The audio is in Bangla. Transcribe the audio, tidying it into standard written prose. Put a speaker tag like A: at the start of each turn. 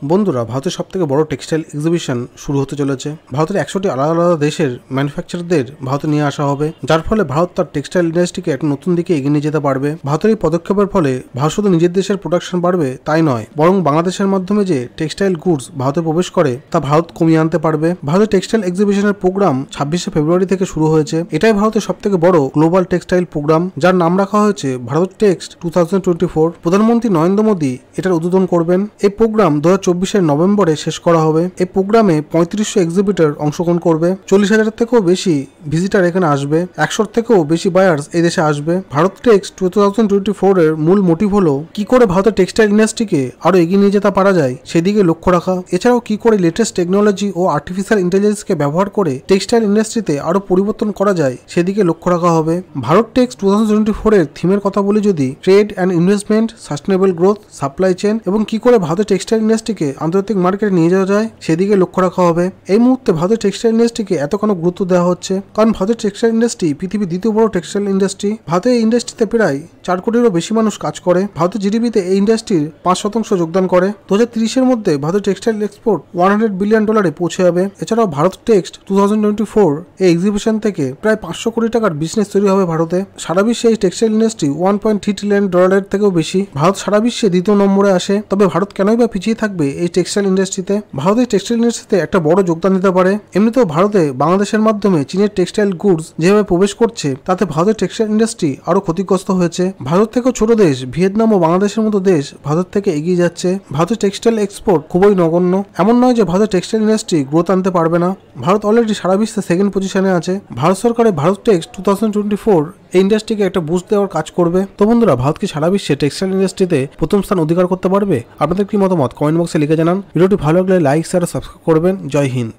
A: বন্ধুরা, ভারতের সবথেকে বড় টেক্সটাইল এক্সিবিশন শুরু হতে চলেছে। ভারতের 100টি আলাদা আলাদা দেশের ম্যানুফ্যাকচারারদের ভারতে নিয়ে আসা হবে, যার ফলে ভারত তার টেক্সটাইল ইন্ডাস্ট্রিকে একটা নতুন দিকে এগিয়ে নিয়ে যেতে পারবে। ভারতের এই পদক্ষেপের ফলে ভারত শুধু নিজের দেশের প্রোডাকশন বাড়বে তাই নয়, বরং বাংলাদেশের মাধ্যমে যে টেক্সটাইল গুডস ভারতে প্রবেশ করে তা ভারত কমিয়ে আনতে পারবে। ভারতের টেক্সটাইল এক্সিবিশনের প্রোগ্রাম 26শে ফেব্রুয়ারি থেকে শুরু হয়েছে। এটাই ভারতের সবথেকে বড় গ্লোবাল টেক্সটাইল প্রোগ্রাম, যার নাম রাখা হয়েছে ভারত টেক্সট 2024। প্রধানমন্ত্রী নরেন্দ্র মোদী এটার উদ্বোধন করবেন। এই প্রোগ্রাম 2024-এর নভেম্বর শেষ করা হবে। এই প্রোগ্রামে 3500 এক্সিবিটর অংশগ্রহণ করবে। 40,000 থেকেও বেশি ভিজিটার এখানে আসবে। 100 থেকেও বেশি বায়ার্স এই দেশে আসবে। ভারত টেক্সট 2024 এর মূল মোটিভ হলো কি করে ভারতের টেক্সটাইল ইন্ডাস্ট্রিকে আরো এগিয়ে নিয়ে যেতে পারা যায় সেদিকে লক্ষ্য রাখা। এছাড়াও কি করে লেটেস্ট টেকনোলজি ও আর্টিফিশিয়াল ইন্টেলিজেন্সকে ব্যবহার করে টেক্সটাইল ইন্ডাস্ট্রিতে আরো পরিবর্তন করা যায় সেদিকে লক্ষ্য রাখা হবে। ভারত টেক্সট 2024 এর থিমের কথা বলি যদি, trade and investment, sustainable growth, supply chain এবং কি করে ভারতের টেক্সটাইল ইন্ডাস্ট্রিকে আন্তর্জাতিক মার্কেটে নিয়ে যাওয়া যায় সেদিকে লক্ষ্য রাখা হবে। এই মুহূর্তে ভারতের টেক্সটাইল ইন্ডাস্ট্রিকে এত কেন গুরুত্ব দেওয়া হচ্ছে? কারণ ভারতের টেক্সটাইল ইন্ডাস্ট্রি পৃথিবীর দ্বিতীয় বড় টেক্সটাইল ইন্ডাস্ট্রি। ভারতের এই ইন্ডাস্ট্রিতে প্রায় 4 কোটিরও বেশি মানুষ কাজ করে। ভারতের জিডিপিতে এই ইন্ডাস্ট্রির 5% যোগদান করে। 2030-এর মধ্যে ভারতের টেক্সটাইল এক্সপোর্ট $100 বিলিয়ন পৌঁছে যাবে। এছাড়াও ভারত টেক্সট 2024 এই এক্সিবিশন থেকে প্রায় 500 কোটি টাকার বিজনেস তৈরি হবে ভারতে। সারা বিশ্বে এই টেক্সটাইল ইন্ডাস্ট্রি $1.3 ট্রিলিয়ন থেকেও বেশি। ভারত সারা বিশ্বে দ্বিতীয় নম্বরে আসে। তবে ভারত কেনই বা পিছিয়ে থাকবে এই টেক্সটাইল ইন্ডাস্ট্রিতে? ভারতের টেক্সটাইল ইন্ডাস্ট্রিতে একটা বড় যোগদান দিতে পারে। এমনিতেও ভারতে বাংলাদেশের মাধ্যমে চীনের টেক্সটাইল গুডস যেভাবে প্রবেশ করছে তাতে ভারতের টেক্সটাইল ইন্ডাস্ট্রি আরো ক্ষতিগ্রস্ত হয়েছে। ভারত থেকেও ছোট দেশ ভিয়েতনাম ও বাংলাদেশের মতো দেশ ভারত থেকে এগিয়ে যাচ্ছে। ভারতের টেক্সটাইল এক্সপোর্ট খুবই নগণ্য। এমন নয় যে ভারতের টেক্সটাইল ইন্ডাস্ট্রি গ্রোথ আনতে পারবে না। ভারত অলরেডি সারা বিশ্বে সেকেন্ড পজিশনে আছে। ভারত সরকারের ভারত টেক্সট 2024 এই ইন্ডাস্ট্রিকে একটা বুস্ট দেওয়ার কাজ করবে। তো বন্ধুরা, ভারত কি সারা বিশ্বে টেক্সটাইল ইন্ডাস্ট্রিতে প্রথম স্থান অধিকার করতে পারবে? আপনাদের কি মতামত কমেন্ট বক্সে লিখে জানান। ভিডিওটি ভালো লাগলে লাইক, শেয়ার ও সাবস্ক্রাইব করবেন। জয় হিন্দ।